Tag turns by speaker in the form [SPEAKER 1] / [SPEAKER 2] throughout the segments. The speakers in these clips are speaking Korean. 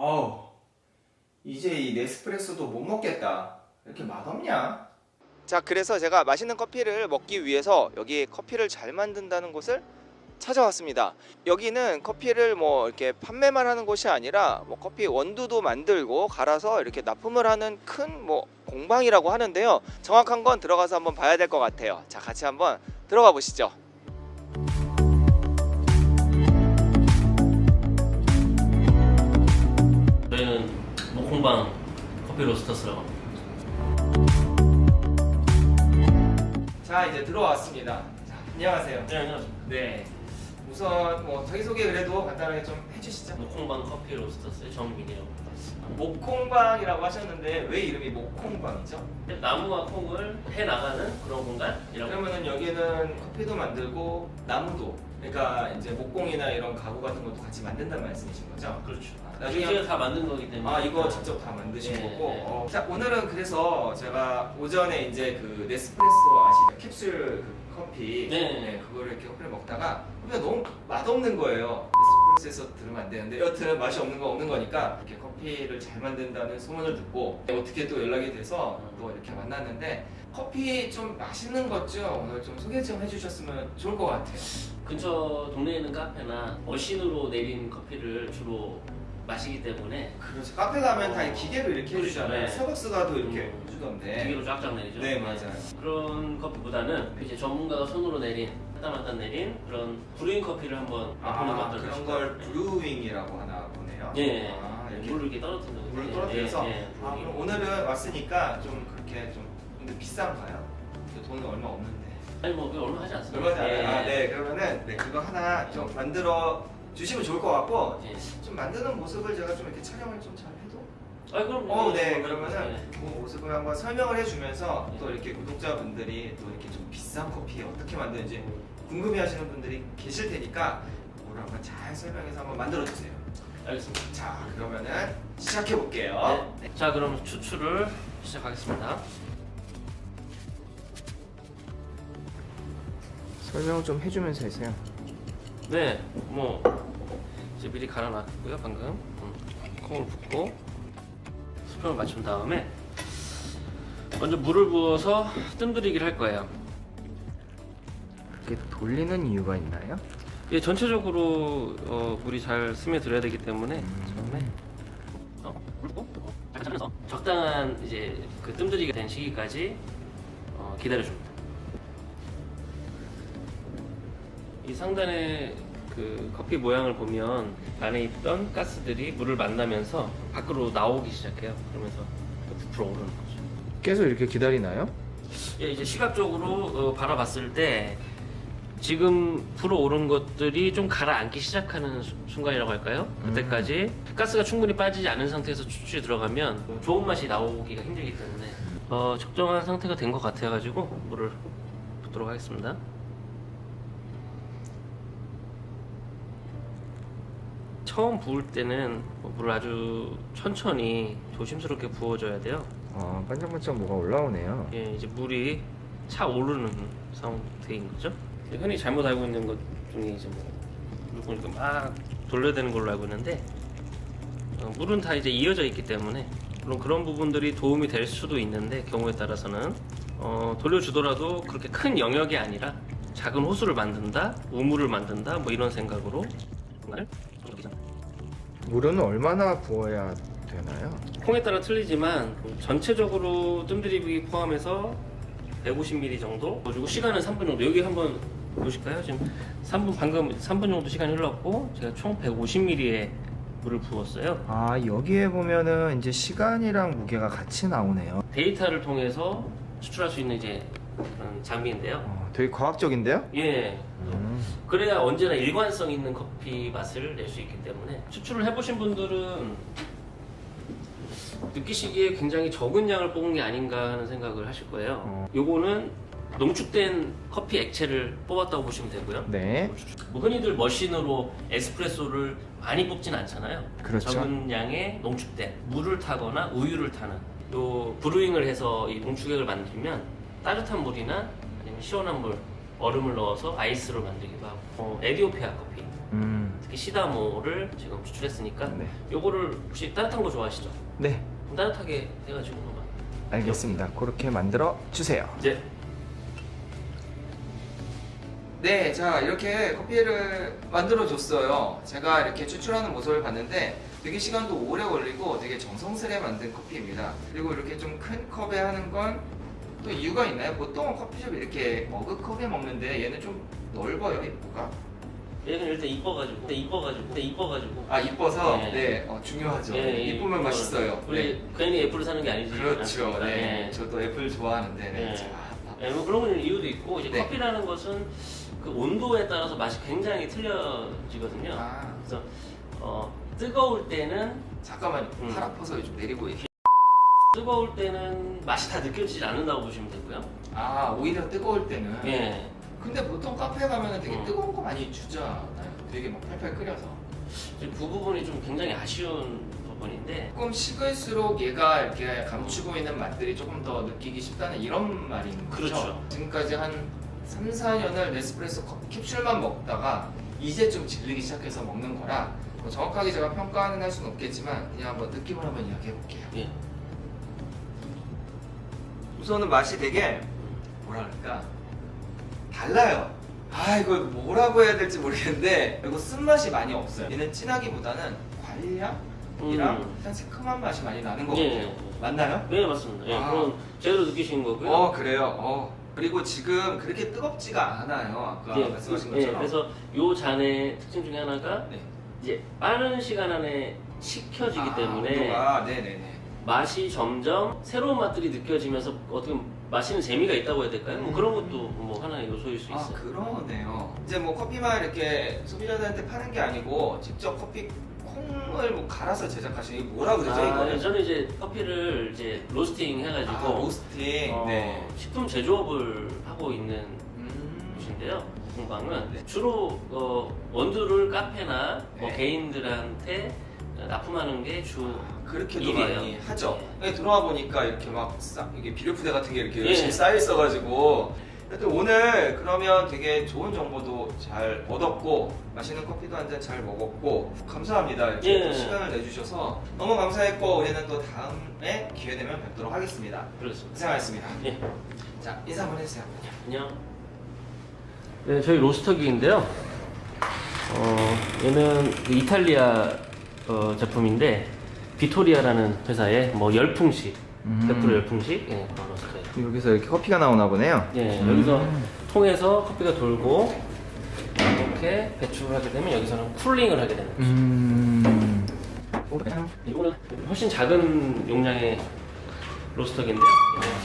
[SPEAKER 1] 어우, 이제 이 네스프레소도 못 먹겠다. 왜 이렇게 맛없냐? 자, 그래서 제가 맛있는 커피를 먹기 위해서 여기 커피를 잘 만든다는 곳을 찾아왔습니다. 여기는 커피를 뭐 이렇게 판매만 하는 곳이 아니라 뭐 커피 원두도 만들고 갈아서 이렇게 납품을 하는 큰 뭐 공방이라고 하는데요. 정확한 건 들어가서 한번 봐야 될 것 같아요. 자, 같이 한번 들어가 보시죠.
[SPEAKER 2] 저희는 목공방 커피 로스터스라고 합니다.
[SPEAKER 1] 자, 이제 들어왔습니다. 자, 안녕하세요.
[SPEAKER 2] 네, 안녕하세요.
[SPEAKER 1] 네. 우선 뭐 자기소개 그래도 간단하게 좀 해주시죠.
[SPEAKER 2] 목공방 커피 로스터스의 정민이라고 합니다.
[SPEAKER 1] 목콩방이라고 하셨는데 왜 이름이 목콩방이죠?
[SPEAKER 2] 나무와 콩을 해나가는 그런 공간이라고.
[SPEAKER 1] 그러면은 여기는 커피도 만들고 나무도, 그러니까 이제 목공이나 이런 가구 같은 것도 같이 만든다는 말씀이신 거죠?
[SPEAKER 2] 그렇죠.
[SPEAKER 1] 나중에
[SPEAKER 2] 저희가 다 만든 거기 때문에.
[SPEAKER 1] 아, 이거 직접 다 만드신
[SPEAKER 2] 네,
[SPEAKER 1] 거고.
[SPEAKER 2] 네.
[SPEAKER 1] 자, 오늘은 그래서 제가 오전에 이제 그 네스프레소 아시죠? 캡슐 그 커피.
[SPEAKER 2] 네.
[SPEAKER 1] 그거를 이렇게 커피를 먹다가 커피가 너무 맛없는 거예요. 네스프레소에서 들으면 안 되는데 여튼 맛이 없는 거 없는 거니까 이렇게 커피를 잘 만든다는 소문을 듣고 어떻게 또 연락이 돼서 또 이렇게 만났는데, 커피 좀 맛있는 것 좀 오늘 좀 소개 좀 해주셨으면 좋을 것 같아요.
[SPEAKER 2] 근처 동네에 있는 카페나 머신으로 내린 커피를 주로 마시기 때문에
[SPEAKER 1] 그렇죠. 카페 가면 다 기계로 이렇게 해주잖아요.
[SPEAKER 2] 네.
[SPEAKER 1] 스타벅스 가도 이렇게 해주던데.
[SPEAKER 2] 기계로 쫙쫙 내리죠.
[SPEAKER 1] 네, 맞아요.
[SPEAKER 2] 그런 커피보다는 이제 전문가가 손으로 내린 한땀한땀 내린 그런 브루잉 커피를 한번 맛보는 것
[SPEAKER 1] 아,
[SPEAKER 2] 어떨까
[SPEAKER 1] 그런
[SPEAKER 2] 싶어요.
[SPEAKER 1] 걸 브루잉이라고 하나 보네요.
[SPEAKER 2] 예.
[SPEAKER 1] 아, 이렇게
[SPEAKER 2] 물을 이렇게 떨어뜨리는 거죠.
[SPEAKER 1] 물을 떨어뜨려서.
[SPEAKER 2] 예, 예,
[SPEAKER 1] 아,
[SPEAKER 2] 브루잉.
[SPEAKER 1] 그럼 오늘은 왔으니까 좀 그렇게 좀 근데 비싼가요? 돈은 얼마 없는데.
[SPEAKER 2] 아니 뭐 그게 얼마 하지 않습니다.
[SPEAKER 1] 얼마지 않아요?
[SPEAKER 2] 예,
[SPEAKER 1] 아,
[SPEAKER 2] 예.
[SPEAKER 1] 네. 그러면은 네, 그거 하나 좀 만들어 주시면 좋을 것 같고,
[SPEAKER 2] 예.
[SPEAKER 1] 좀 만드는 모습을 제가 좀 이렇게 촬영을 좀 잘 해도.
[SPEAKER 2] 아 그럼
[SPEAKER 1] 네.
[SPEAKER 2] 예.
[SPEAKER 1] 그러면은 그 모습을 한번 설명을 해주면서 또 이렇게 구독자분들이 또 이렇게 좀 비싼 커피 어떻게 만드는지 궁금해하시는 분들이 계실 테니까 그걸 한번 잘 설명해서 한번 만들어 주세요.
[SPEAKER 2] 알겠습니다.
[SPEAKER 1] 자, 그러면은 시작해 볼게요.
[SPEAKER 2] 네. 자 그럼 추출을 시작하겠습니다.
[SPEAKER 1] 설명 좀 해주면서 하세요.
[SPEAKER 2] 네, 뭐 이제 미리 갈아놨고요. 방금 콩을 붓고 수평을 맞춘 다음에 먼저 물을 부어서 뜸들이기를 할 거예요.
[SPEAKER 1] 그렇게 돌리는 이유가 있나요?
[SPEAKER 2] 예, 전체적으로 물이 잘 스며들어야 되기 때문에 처음에 물 붓고 잘 짜면서 적당한 이제 그 뜸들이게 된 시기까지 기다려줍니다. 이 상단에 그 커피 모양을 보면 안에 있던 가스들이 물을 만나면서 밖으로 나오기 시작해요. 그러면서 부풀어 오르는 거죠.
[SPEAKER 1] 계속 이렇게 기다리나요?
[SPEAKER 2] 예, 이제 시각적으로 바라봤을 때 지금 불어오른 것들이 좀 가라앉기 시작하는 순간이라고 할까요? 그때까지 가스가 충분히 빠지지 않은 상태에서 추출이 들어가면 좋은 맛이 나오기가 힘들기 때문에 적정한 상태가 된 것 같아가지고 물을 붓도록 하겠습니다. 처음 부을 때는 물을 아주 천천히 조심스럽게 부어줘야 돼요.
[SPEAKER 1] 아, 반짝반짝 뭐가 올라오네요.
[SPEAKER 2] 예, 이제 물이 차오르는 상태인 거죠. 흔히 잘못 알고 있는 것 중에 이제 뭐 물을 이렇게 막 돌려야 되는 걸로 알고 있는데 물은 다 이제 이어져 있기 때문에 물론 그런 부분들이 도움이 될 수도 있는데 경우에 따라서는 돌려주더라도 그렇게 큰 영역이 아니라 작은 호수를 만든다, 우물을 만든다 뭐 이런 생각으로 공간을
[SPEAKER 1] 물은 얼마나 부어야 되나요?
[SPEAKER 2] 콩에 따라 틀리지만 전체적으로 뜸들이기 포함해서 150ml 정도 그리고 시간은 3분 정도. 여기 한번 보실까요? 지금 3분 방금 3분 정도 시간이 흘렀고 제가 총 150ml의 물을 부었어요.
[SPEAKER 1] 아, 여기에 보면은 이제 시간이랑 무게가 같이 나오네요.
[SPEAKER 2] 데이터를 통해서 추출할 수 있는 이제 그런 장비인데요.
[SPEAKER 1] 되게 과학적인데요?
[SPEAKER 2] 예. 그래야 언제나 일관성 있는 커피 맛을 낼 수 있기 때문에 추출을 해보신 분들은 느끼시기에 굉장히 적은 양을 뽑은 게 아닌가 하는 생각을 하실 거예요. 요거는 농축된 커피 액체를 뽑았다고 보시면 되고요.
[SPEAKER 1] 네.
[SPEAKER 2] 뭐 흔히들 머신으로 에스프레소를 많이 뽑진 않잖아요.
[SPEAKER 1] 그렇죠.
[SPEAKER 2] 적은 양의 농축된 물을 타거나 우유를 타는 요 브루잉을 해서 이 농축액을 만들면 따뜻한 물이나 아니면 시원한 물, 얼음을 넣어서 아이스로 만들기도 하고 에디오피아 커피 특히 시다모를 지금 추출했으니까
[SPEAKER 1] 네.
[SPEAKER 2] 요거를 혹시 따뜻한 거 좋아하시죠?
[SPEAKER 1] 네,
[SPEAKER 2] 그럼 따뜻하게 해가지고 한번.
[SPEAKER 1] 알겠습니다. 그렇게 만들어 주세요.
[SPEAKER 2] 이제
[SPEAKER 1] 네, 자 이렇게 커피를 만들어 줬어요. 제가 이렇게 추출하는 모습을 봤는데 되게 시간도 오래 걸리고 되게 정성스레 만든 커피입니다. 그리고 이렇게 좀 큰 컵에 하는 건 또 이유가 있나요? 보통은 커피숍 이렇게 머그컵에 먹는데 얘는 좀 넓어요, 입구가.
[SPEAKER 2] 얘는 일단 이뻐가지고.
[SPEAKER 1] 아, 이뻐서
[SPEAKER 2] 네.
[SPEAKER 1] 네, 중요하죠.
[SPEAKER 2] 예,
[SPEAKER 1] 이쁘면 맛있어요.
[SPEAKER 2] 우리
[SPEAKER 1] 네.
[SPEAKER 2] 괜히 애플을 사는 게 아니지.
[SPEAKER 1] 그렇죠.
[SPEAKER 2] 않습니까?
[SPEAKER 1] 네. 저도 애플 좋아하는데. 네.
[SPEAKER 2] 네.
[SPEAKER 1] 자,
[SPEAKER 2] 네, 뭐 그런 이유도 있고 이제
[SPEAKER 1] 네.
[SPEAKER 2] 커피라는 것은 그 온도에 따라서 맛이 굉장히 틀려지거든요.
[SPEAKER 1] 아,
[SPEAKER 2] 그래서 뜨거울 때는
[SPEAKER 1] 잠깐만요. 팔 아파서 좀 내리고 얘기.
[SPEAKER 2] 뜨거울 때는 맛이 다 느껴지지 않는다고 보시면 되고요.
[SPEAKER 1] 아, 오히려 뜨거울 때는.
[SPEAKER 2] 예.
[SPEAKER 1] 근데 보통 카페 가면은 되게
[SPEAKER 2] 음.
[SPEAKER 1] 뜨거운 거 많이 주잖아요. 되게 막 팔팔 끓여서.
[SPEAKER 2] 이제 그 부분이 좀 굉장히 아쉬운 부분인데.
[SPEAKER 1] 조금 식을수록 얘가 이렇게 감추고 있는 맛들이 조금 더 느끼기 쉽다는 이런 말인 거죠.
[SPEAKER 2] 그렇죠.
[SPEAKER 1] 지금까지 한 3, 4년을 네스프레소 커피 캡슐만 먹다가 이제 좀 질리기 시작해서 먹는 거라 뭐 정확하게 제가 평가는 할 수는 없겠지만 그냥 한번 느낌을 한번 이야기해 볼게요.
[SPEAKER 2] 예.
[SPEAKER 1] 우선은 맛이 되게 뭐라 그럴까 달라요. 아 이거 뭐라고 해야 될지 모르겠는데 이거 쓴맛이 많이 없어요. 얘는 진하기보다는 과일향이랑 일단 새콤한 맛이 많이 나는 것 같아요.
[SPEAKER 2] 예.
[SPEAKER 1] 맞나요?
[SPEAKER 2] 네, 맞습니다. 예.
[SPEAKER 1] 아.
[SPEAKER 2] 그럼 제대로 느끼신 거고요.
[SPEAKER 1] 그래요. 그리고 지금 그렇게 뜨겁지가 않아요. 아까
[SPEAKER 2] 예,
[SPEAKER 1] 말씀하신
[SPEAKER 2] 예,
[SPEAKER 1] 것처럼.
[SPEAKER 2] 그래서 요 잔의 특징 중에 하나가
[SPEAKER 1] 네.
[SPEAKER 2] 이제 빠른 시간 안에 식혀지기 때문에
[SPEAKER 1] 온도가, 네네네.
[SPEAKER 2] 맛이 점점 새로운 맛들이 느껴지면서 어떻게 보면 마시는 재미가 있다고 해야 될까요? 뭐 그런 것도 뭐 하나의 요소일 수 있어요.
[SPEAKER 1] 그러네요. 이제 뭐 커피만 이렇게 소비자들한테 파는 게 아니고 직접 커피 콩을 뭐 갈아서 제작하시는 이게 뭐라 그러죠 이거?
[SPEAKER 2] 저는 이제 커피를 이제 로스팅 해가지고
[SPEAKER 1] 로스팅. 네.
[SPEAKER 2] 식품 제조업을 하고 있는 곳인데요. 공방은
[SPEAKER 1] 네.
[SPEAKER 2] 주로 원두를 카페나 뭐
[SPEAKER 1] 네.
[SPEAKER 2] 개인들한테 납품하는 게 주
[SPEAKER 1] 그렇게도
[SPEAKER 2] 일이에요.
[SPEAKER 1] 많이 하죠.
[SPEAKER 2] 네.
[SPEAKER 1] 들어와 보니까 이렇게 막 이게 비료푸대 같은 게 이렇게
[SPEAKER 2] 예.
[SPEAKER 1] 열심히 쌓여 있어가지고. 하여튼 오늘 그러면 되게 좋은 정보도 잘 얻었고 맛있는 커피도 한 잔 잘 먹었고 감사합니다. 이렇게 또
[SPEAKER 2] 예.
[SPEAKER 1] 시간을 내주셔서 너무 감사했고 우리는 또 다음에 기회 되면 뵙도록 하겠습니다.
[SPEAKER 2] 그렇습니다.
[SPEAKER 1] 고생하셨습니다.
[SPEAKER 2] 예.
[SPEAKER 1] 자 인사 한번 해주세요.
[SPEAKER 2] 안녕. 네, 저희 로스터기인데요. 얘는 그 이탈리아 제품인데 비토리아라는 회사의 뭐 열풍식, 100% 열풍식 그런 로스터예요.
[SPEAKER 1] 여기서 이렇게 커피가 나오나 보네요.
[SPEAKER 2] 예, 여기서 통해서 커피가 돌고 이렇게 배출을 하게 되면 여기서는 쿨링을 하게 되는 거죠. 이거는 훨씬 작은 용량의 로스터기인데요.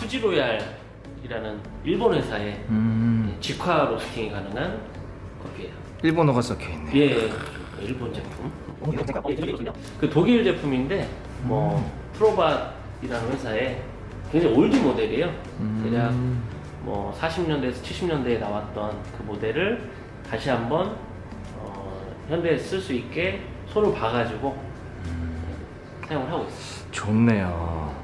[SPEAKER 2] 후지로얄이라는 일본 회사의 직화 로스팅이 가능한 커피예요.
[SPEAKER 1] 일본어가 적혀있네.
[SPEAKER 2] 예, 일본 제품. 그 독일 제품인데 뭐 프로바이라는 회사의 굉장히 올드 모델이에요. 대략 뭐 40년대에서 70년대에 나왔던 그 모델을 다시 한번 현대에 쓸 수 있게 손을 봐가지고 사용을 하고 있어요.
[SPEAKER 1] 좋네요.